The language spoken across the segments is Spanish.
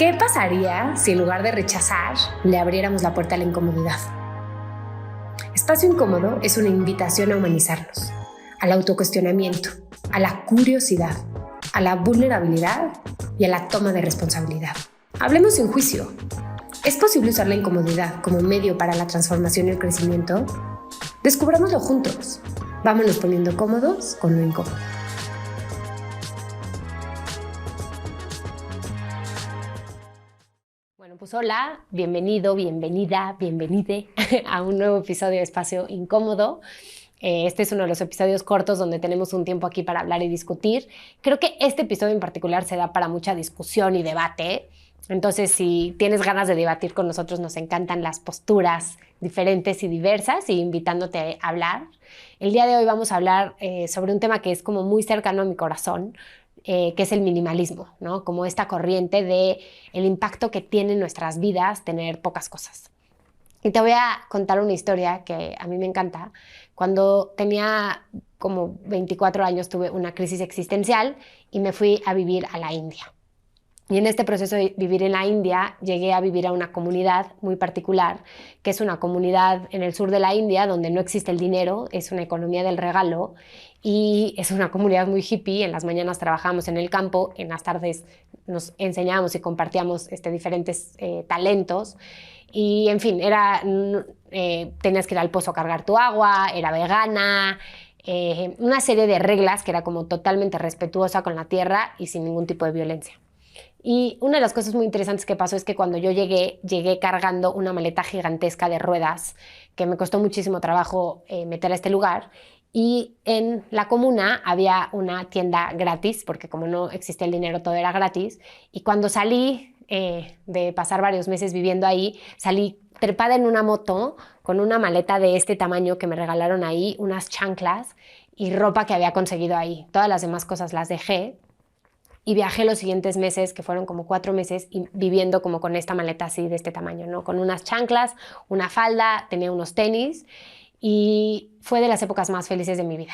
¿Qué pasaría si en lugar de rechazar, le abriéramos la puerta a la incomodidad? Espacio Incómodo es una invitación a humanizarnos, al autocuestionamiento, a la curiosidad, a la vulnerabilidad y a la toma de responsabilidad. Hablemos sin juicio. ¿Es posible usar la incomodidad como medio para la transformación y el crecimiento? Descubrámoslo juntos. Vámonos poniendo cómodos con lo incómodo. Bueno, pues hola, bienvenido, bienvenida, bienvenide a un nuevo episodio de Espacio Incómodo. Este es uno de los episodios cortos donde tenemos un tiempo aquí para hablar y discutir. Creo que este episodio en particular se da para mucha discusión y debate. Entonces, si tienes ganas de debatir con nosotros, nos encantan las posturas diferentes y diversas y invitándote a hablar. El día de hoy vamos a hablar sobre un tema que es como muy cercano a mi corazón, que es el minimalismo, ¿no? Como esta corriente de el impacto que tiene en nuestras vidas tener pocas cosas. Y te voy a contar una historia que a mí me encanta. Cuando tenía como 24 años tuve una crisis existencial y me fui a vivir a la India. Y en este proceso de vivir en la India llegué a vivir a una comunidad muy particular, que es una comunidad en el sur de la India donde no existe el dinero, es una economía del regalo y es una comunidad muy hippie. En las mañanas trabajamos en el campo, en las tardes nos enseñábamos y compartíamos diferentes talentos. Y en fin, tenías que ir al pozo a cargar tu agua, era vegana, una serie de reglas que era como totalmente respetuosa con la tierra y sin ningún tipo de violencia. Y una de las cosas muy interesantes que pasó es que cuando yo llegué cargando una maleta gigantesca de ruedas que me costó muchísimo trabajo meter a este lugar. Y en la comuna había una tienda gratis, porque como no existía el dinero, todo era gratis. Y cuando salí de pasar varios meses viviendo ahí, salí trepada en una moto con una maleta de este tamaño que me regalaron ahí, unas chanclas y ropa que había conseguido ahí. Todas las demás cosas las dejé. Y viajé los siguientes meses, que fueron como 4 meses, y viviendo como con esta maleta así de este tamaño, ¿no? Con unas chanclas, una falda, tenía unos tenis y fue de las épocas más felices de mi vida.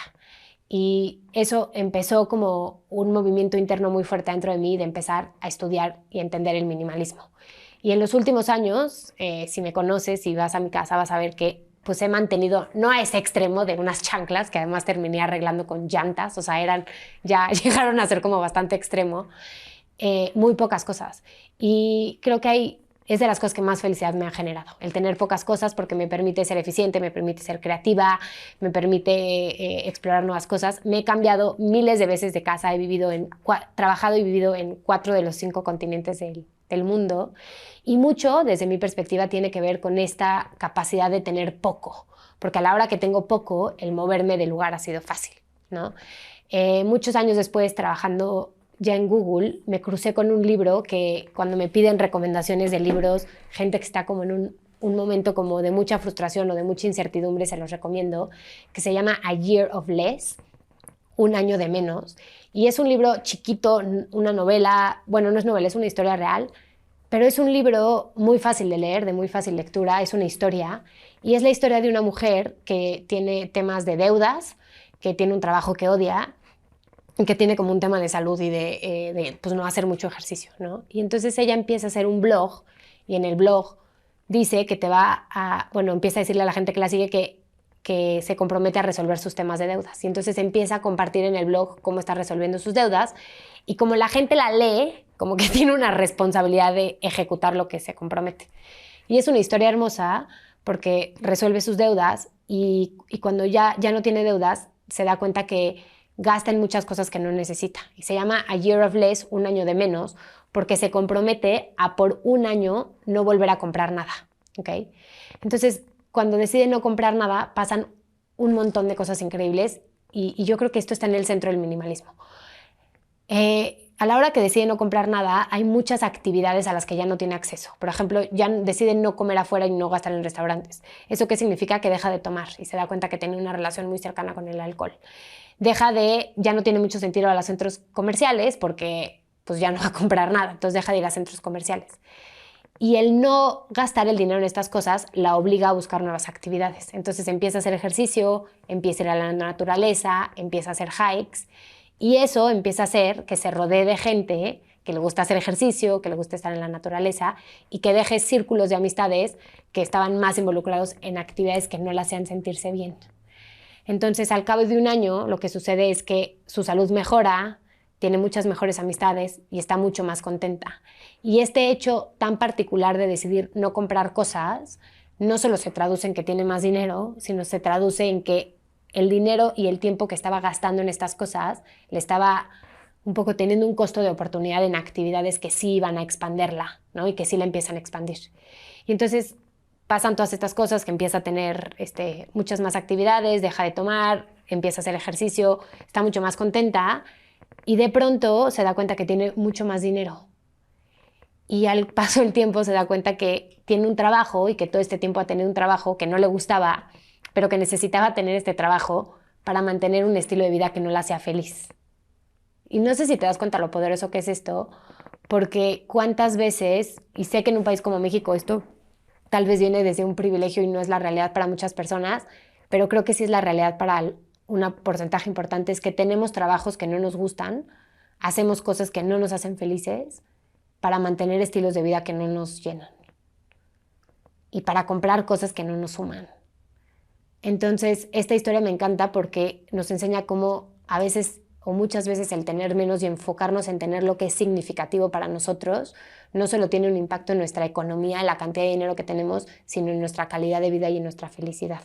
Y eso empezó como un movimiento interno muy fuerte dentro de mí de empezar a estudiar y entender el minimalismo. Y en los últimos años, si me conoces, si vas a mi casa, vas a ver que pues he mantenido, no a ese extremo de unas chanclas, que además terminé arreglando con llantas, o sea, ya llegaron a ser como bastante extremo, muy pocas cosas. Y creo que es de las cosas que más felicidad me ha generado, el tener pocas cosas porque me permite ser eficiente, me permite ser creativa, me permite explorar nuevas cosas. Me he cambiado miles de veces de casa, trabajado y vivido en 4 de los 5 continentes del mundo. Y mucho, desde mi perspectiva, tiene que ver con esta capacidad de tener poco, porque a la hora que tengo poco, el moverme del lugar ha sido fácil, ¿no? Muchos años después, trabajando ya en Google, me crucé con un libro que cuando me piden recomendaciones de libros, gente que está como en un momento como de mucha frustración o de mucha incertidumbre, se los recomiendo, que se llama A Year of Less, un año de menos. Y es un libro chiquito, una novela, bueno, no es novela, es una historia real, pero es un libro muy fácil de leer, de muy fácil lectura, es una historia, y es la historia de una mujer que tiene temas de deudas, que tiene un trabajo que odia, y que tiene como un tema de salud y de pues no hacer mucho ejercicio, ¿no? Y entonces ella empieza a hacer un blog, y en el blog dice que empieza a decirle a la gente que la sigue que se compromete a resolver sus temas de deudas. Y entonces empieza a compartir en el blog cómo está resolviendo sus deudas, y como la gente la lee, como que tiene una responsabilidad de ejecutar lo que se compromete. Y es una historia hermosa porque resuelve sus deudas y cuando ya no tiene deudas, se da cuenta que gasta en muchas cosas que no necesita. Y se llama A Year of Less, un año de menos, porque se compromete a por un año no volver a comprar nada, ¿ok? Entonces, cuando decide no comprar nada, pasan un montón de cosas increíbles y yo creo que esto está en el centro del minimalismo. A la hora que decide no comprar nada, hay muchas actividades a las que ya no tiene acceso. Por ejemplo, ya decide no comer afuera y no gastar en restaurantes. ¿Eso qué significa? Que deja de tomar y se da cuenta que tiene una relación muy cercana con el alcohol. Ya no tiene mucho sentido ir a los centros comerciales porque pues ya no va a comprar nada, entonces deja de ir a centros comerciales. Y el no gastar el dinero en estas cosas la obliga a buscar nuevas actividades. Entonces empieza a hacer ejercicio, empieza a ir a la naturaleza, empieza a hacer hikes y eso empieza a hacer que se rodee de gente que le gusta hacer ejercicio, que le gusta estar en la naturaleza y que deje círculos de amistades que estaban más involucrados en actividades que no la hacían sentirse bien. Entonces, al cabo de un año, lo que sucede es que su salud mejora, tiene muchas mejores amistades y está mucho más contenta. Y este hecho tan particular de decidir no comprar cosas, no solo se traduce en que tiene más dinero, sino se traduce en que el dinero y el tiempo que estaba gastando en estas cosas le estaba un poco teniendo un costo de oportunidad en actividades que sí iban a expanderla, ¿no? Y que sí la empiezan a expandir. Y entonces pasan todas estas cosas, que empieza a tener muchas más actividades, deja de tomar, empieza a hacer ejercicio, está mucho más contenta y de pronto se da cuenta que tiene mucho más dinero. Y al paso del tiempo se da cuenta que tiene un trabajo y que todo este tiempo ha tenido un trabajo que no le gustaba, pero que necesitaba tener este trabajo para mantener un estilo de vida que no la hacía feliz. Y no sé si te das cuenta lo poderoso que es esto, porque cuántas veces, y sé que en un país como México esto tal vez viene desde un privilegio y no es la realidad para muchas personas, pero creo que sí es la realidad para un porcentaje importante, es que tenemos trabajos que no nos gustan, hacemos cosas que no nos hacen felices para mantener estilos de vida que no nos llenan y para comprar cosas que no nos suman. Entonces, esta historia me encanta porque nos enseña cómo a veces o muchas veces el tener menos y enfocarnos en tener lo que es significativo para nosotros no solo tiene un impacto en nuestra economía, en la cantidad de dinero que tenemos, sino en nuestra calidad de vida y en nuestra felicidad.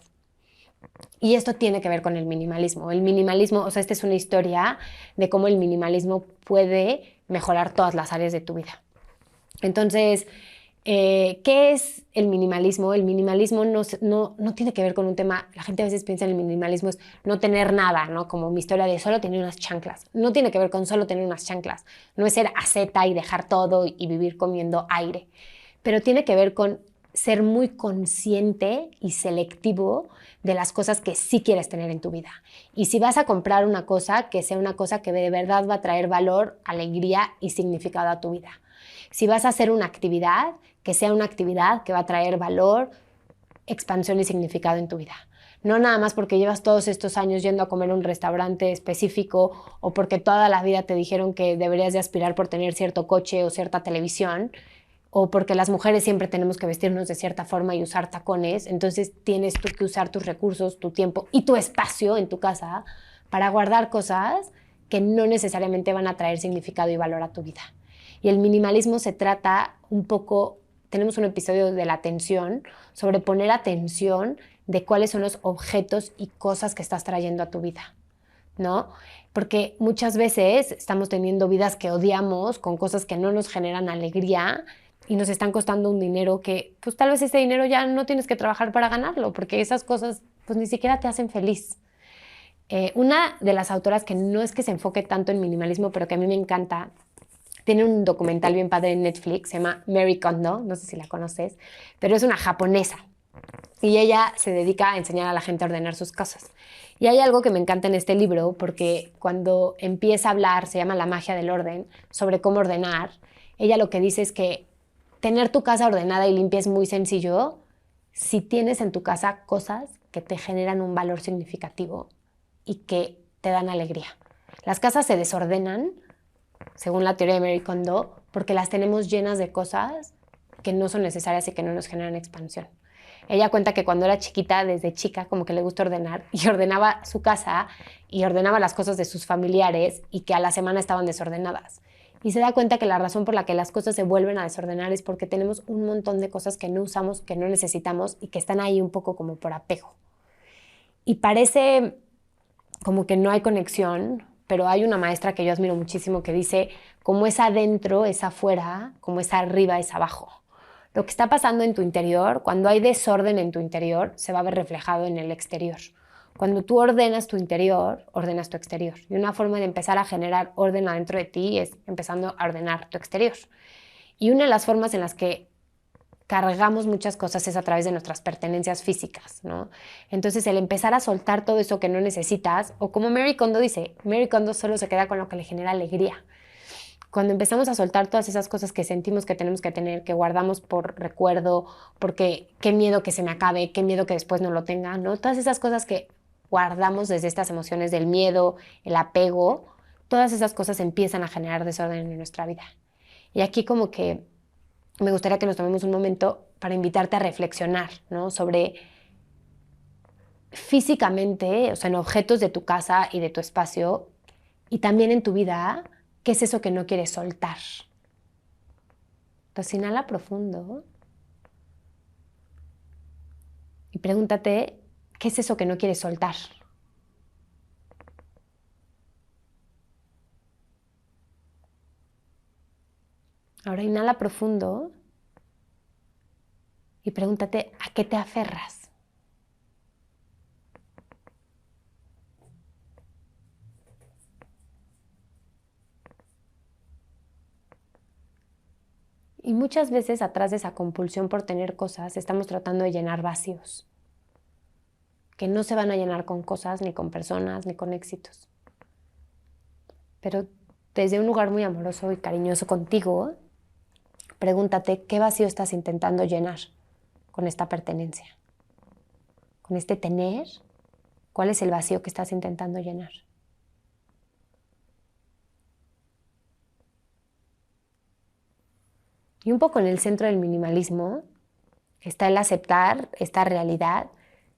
Y esto tiene que ver con el minimalismo. El minimalismo, o sea, esta es una historia de cómo el minimalismo puede mejorar todas las áreas de tu vida. Entonces, ¿qué es el minimalismo? El minimalismo no tiene que ver con un tema, la gente a veces piensa en el minimalismo es no tener nada, ¿no? Como mi historia de solo tener unas chanclas. No tiene que ver con solo tener unas chanclas. No es ser asceta y dejar todo y vivir comiendo aire. Pero tiene que ver con ser muy consciente y selectivo de las cosas que sí quieres tener en tu vida. Y si vas a comprar una cosa, que sea una cosa que de verdad va a traer valor, alegría y significado a tu vida. Si vas a hacer una actividad, que sea una actividad que va a traer valor, expansión y significado en tu vida. No nada más porque llevas todos estos años yendo a comer a un restaurante específico o porque toda la vida te dijeron que deberías de aspirar por tener cierto coche o cierta televisión o porque las mujeres siempre tenemos que vestirnos de cierta forma y usar tacones. Entonces tienes tú que usar tus recursos, tu tiempo y tu espacio en tu casa para guardar cosas que no necesariamente van a traer significado y valor a tu vida. Y el minimalismo se trata un poco, tenemos un episodio de la atención, sobre poner atención de cuáles son los objetos y cosas que estás trayendo a tu vida, ¿no? Porque muchas veces estamos teniendo vidas que odiamos, con cosas que no nos generan alegría y nos están costando un dinero que, pues tal vez ese dinero ya no tienes que trabajar para ganarlo, porque esas cosas, pues ni siquiera te hacen feliz. Una de las autoras que no es que se enfoque tanto en minimalismo, pero que a mí me encanta, tiene un documental bien padre en Netflix, se llama Marie Kondo, no sé si la conoces, pero es una japonesa y ella se dedica a enseñar a la gente a ordenar sus cosas. Y hay algo que me encanta en este libro porque cuando empieza a hablar, se llama La magia del orden, sobre cómo ordenar, ella lo que dice es que tener tu casa ordenada y limpia es muy sencillo si tienes en tu casa cosas que te generan un valor significativo y que te dan alegría. Las casas se desordenan según la teoría de Marie Kondo, porque las tenemos llenas de cosas que no son necesarias y que no nos generan expansión. Ella cuenta que cuando era chiquita, desde chica, como que le gusta ordenar, y ordenaba su casa y ordenaba las cosas de sus familiares y que a la semana estaban desordenadas. Y se da cuenta que la razón por la que las cosas se vuelven a desordenar es porque tenemos un montón de cosas que no usamos, que no necesitamos y que están ahí un poco como por apego. Y parece como que no hay conexión, pero hay una maestra que yo admiro muchísimo que dice, como es adentro, es afuera, como es arriba, es abajo. Lo que está pasando en tu interior, cuando hay desorden en tu interior, se va a ver reflejado en el exterior. Cuando tú ordenas tu interior, ordenas tu exterior. Y una forma de empezar a generar orden adentro de ti es empezando a ordenar tu exterior. Y una de las formas en las que cargamos muchas cosas es a través de nuestras pertenencias físicas, ¿no? Entonces, el empezar a soltar todo eso que no necesitas, o como Marie Kondo dice, Marie Kondo solo se queda con lo que le genera alegría. Cuando empezamos a soltar todas esas cosas que sentimos que tenemos que tener, que guardamos por recuerdo, porque qué miedo que se me acabe, qué miedo que después no lo tenga, ¿no? Todas esas cosas que guardamos desde estas emociones del miedo, el apego, todas esas cosas empiezan a generar desorden en nuestra vida. Y aquí como que me gustaría que nos tomemos un momento para invitarte a reflexionar, ¿no? Sobre físicamente, o sea, en objetos de tu casa y de tu espacio, y también en tu vida, ¿qué es eso que no quieres soltar? Entonces, inhala profundo y pregúntate, ¿qué es eso que no quieres soltar? Ahora inhala profundo y pregúntate, ¿a qué te aferras? Y muchas veces atrás de esa compulsión por tener cosas, estamos tratando de llenar vacíos, que no se van a llenar con cosas, ni con personas, ni con éxitos. Pero desde un lugar muy amoroso y cariñoso contigo, pregúntate qué vacío estás intentando llenar con esta pertenencia. Con este tener, ¿cuál es el vacío que estás intentando llenar? Y un poco en el centro del minimalismo está el aceptar esta realidad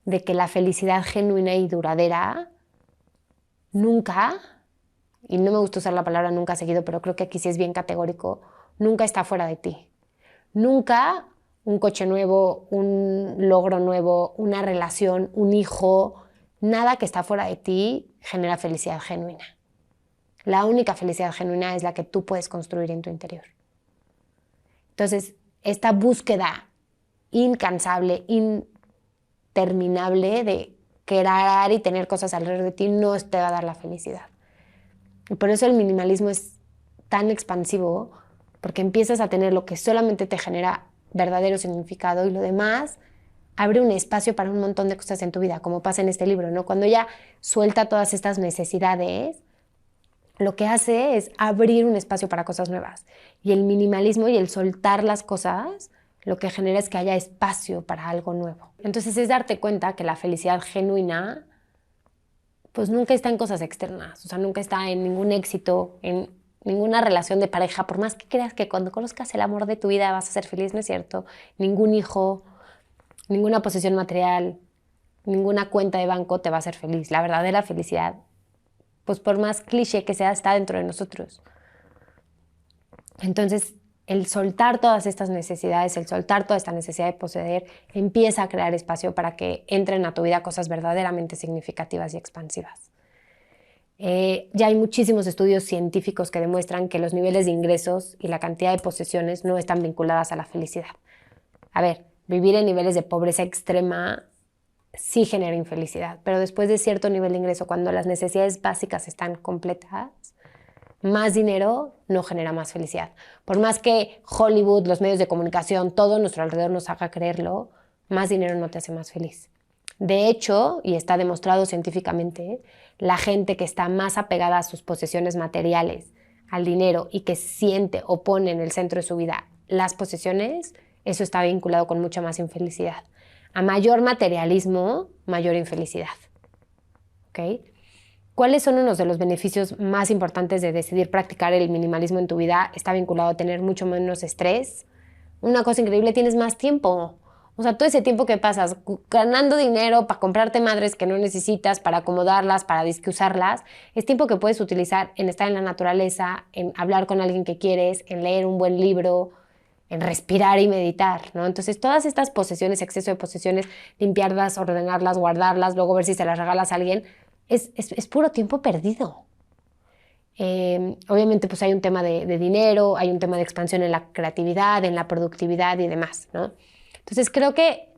de que la felicidad genuina y duradera nunca, y no me gusta usar la palabra nunca seguido, pero creo que aquí sí es bien categórico, nunca está fuera de ti. Nunca un coche nuevo, un logro nuevo, una relación, un hijo, nada que está fuera de ti genera felicidad genuina. La única felicidad genuina es la que tú puedes construir en tu interior. Entonces, esta búsqueda incansable, interminable de querer y tener cosas alrededor de ti no te va a dar la felicidad. Y por eso el minimalismo es tan expansivo, porque empiezas a tener lo que solamente te genera verdadero significado y lo demás abre un espacio para un montón de cosas en tu vida, como pasa en este libro, ¿no? Cuando ella suelta todas estas necesidades, lo que hace es abrir un espacio para cosas nuevas. Y el minimalismo y el soltar las cosas, lo que genera es que haya espacio para algo nuevo. Entonces es darte cuenta que la felicidad genuina, pues nunca está en cosas externas, o sea, nunca está en ningún éxito, en ninguna relación de pareja, por más que creas que cuando conozcas el amor de tu vida vas a ser feliz, no es cierto. Ningún hijo, ninguna posesión material, ninguna cuenta de banco te va a hacer feliz. La verdadera felicidad, pues por más cliché que sea, está dentro de nosotros. Entonces, el soltar todas estas necesidades, el soltar toda esta necesidad de poseer, empieza a crear espacio para que entren a tu vida cosas verdaderamente significativas y expansivas. Ya hay muchísimos estudios científicos que demuestran que los niveles de ingresos y la cantidad de posesiones no están vinculadas a la felicidad. A ver, vivir en niveles de pobreza extrema sí genera infelicidad, pero después de cierto nivel de ingreso, cuando las necesidades básicas están completas, más dinero no genera más felicidad. Por más que Hollywood, los medios de comunicación, todo nuestro alrededor nos haga creerlo, más dinero no te hace más feliz. De hecho, y está demostrado científicamente, la gente que está más apegada a sus posesiones materiales, al dinero y que siente o pone en el centro de su vida las posesiones, eso está vinculado con mucha más infelicidad. A mayor materialismo, mayor infelicidad. ¿Ok? ¿Cuáles son unos de los beneficios más importantes de decidir practicar el minimalismo en tu vida? Está vinculado a tener mucho menos estrés. Una cosa increíble, tienes más tiempo. O sea, todo ese tiempo que pasas ganando dinero para comprarte madres que no necesitas, para acomodarlas, para disque-usarlas, es tiempo que puedes utilizar en estar en la naturaleza, en hablar con alguien que quieres, en leer un buen libro, en respirar y meditar, ¿no? Entonces, todas estas posesiones, exceso de posesiones, limpiarlas, ordenarlas, guardarlas, luego ver si se las regalas a alguien, es puro tiempo perdido. Obviamente, pues hay un tema de dinero, hay un tema de expansión en la creatividad, en la productividad y demás, ¿no? Entonces, creo que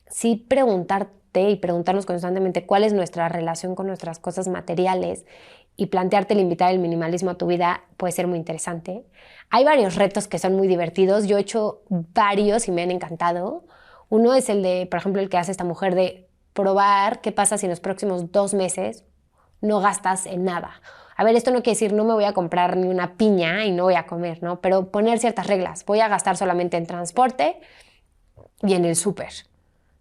sí preguntarte y preguntarnos constantemente cuál es nuestra relación con nuestras cosas materiales y plantearte limitar el minimalismo a tu vida puede ser muy interesante. Hay varios retos que son muy divertidos. Yo he hecho varios y me han encantado. Uno es el de, por ejemplo, el que hace esta mujer de probar qué pasa si en los próximos 2 meses no gastas en nada. A ver, esto no quiere decir no me voy a comprar ni una piña y no voy a comer, ¿no? Pero poner ciertas reglas. Voy a gastar solamente en transporte y en el súper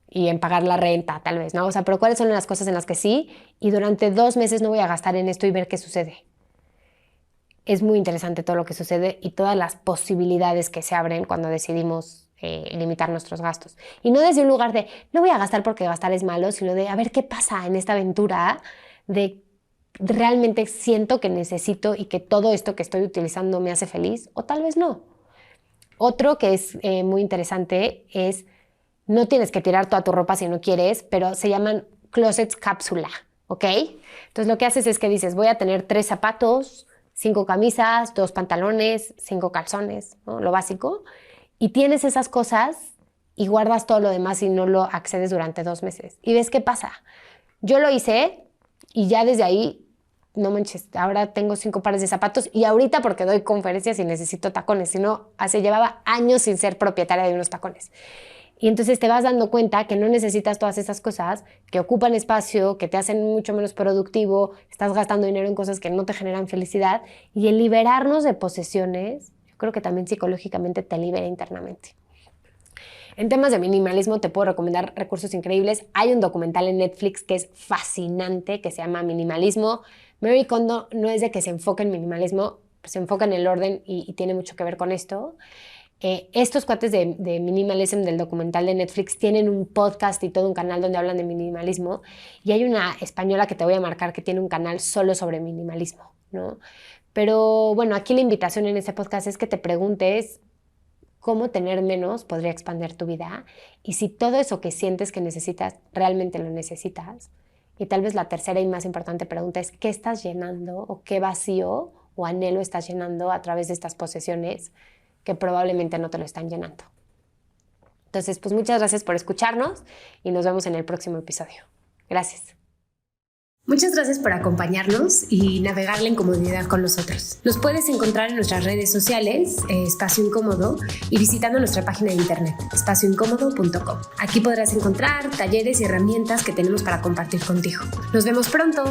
y en pagar la renta, tal vez, ¿no? O sea, pero ¿cuáles son las cosas en las que sí? Y durante 2 meses no voy a gastar en esto y ver qué sucede. es muy interesante todo lo que sucede y todas las posibilidades que se abren cuando decidimos limitar nuestros gastos. Y no desde un lugar de, no voy a gastar porque gastar es malo, sino de, a ver qué pasa en esta aventura, de realmente siento que necesito y que todo esto que estoy utilizando me hace feliz, o tal vez no. Otro que es muy interesante es, no tienes que tirar toda tu ropa si no quieres, pero se llaman closets cápsula, ¿ok? Entonces lo que haces es que dices, voy a tener 3 zapatos, 5 camisas, 2 pantalones, 5 calzones, ¿no? Lo básico. Y tienes esas cosas y guardas todo lo demás y no lo accedes durante 2 meses. Y ves qué pasa. Yo lo hice y ya desde ahí, no manches, ahora tengo 5 pares de zapatos y ahorita porque doy conferencias y necesito tacones, sino llevaba años sin ser propietaria de unos tacones. Y entonces te vas dando cuenta que no necesitas todas esas cosas que ocupan espacio, que te hacen mucho menos productivo, estás gastando dinero en cosas que no te generan felicidad. Y el liberarnos de posesiones, yo creo que también psicológicamente te libera internamente. En temas de minimalismo te puedo recomendar recursos increíbles. Hay un documental en Netflix que es fascinante, que se llama Minimalismo. Marie Kondo no es de que se enfoque en minimalismo, se enfoca en el orden y tiene mucho que ver con esto. Estos cuates de minimalism del documental de Netflix tienen un podcast y todo un canal donde hablan de minimalismo, y hay una española que te voy a marcar que tiene un canal solo sobre minimalismo, ¿no? Pero bueno, aquí la invitación en este podcast es que te preguntes cómo tener menos podría expandir tu vida y si todo eso que sientes que necesitas realmente lo necesitas. Y tal vez la tercera y más importante pregunta es ¿qué estás llenando o qué vacío o anhelo estás llenando a través de estas posesiones que probablemente no te lo están llenando? Entonces, pues muchas gracias por escucharnos y nos vemos en el próximo episodio. Gracias. Muchas gracias por acompañarnos y navegar la incomodidad con nosotros. Nos puedes encontrar en nuestras redes sociales, Espacio Incómodo, y visitando nuestra página de internet, espacioincómodo.com. Aquí podrás encontrar talleres y herramientas que tenemos para compartir contigo. Nos vemos pronto.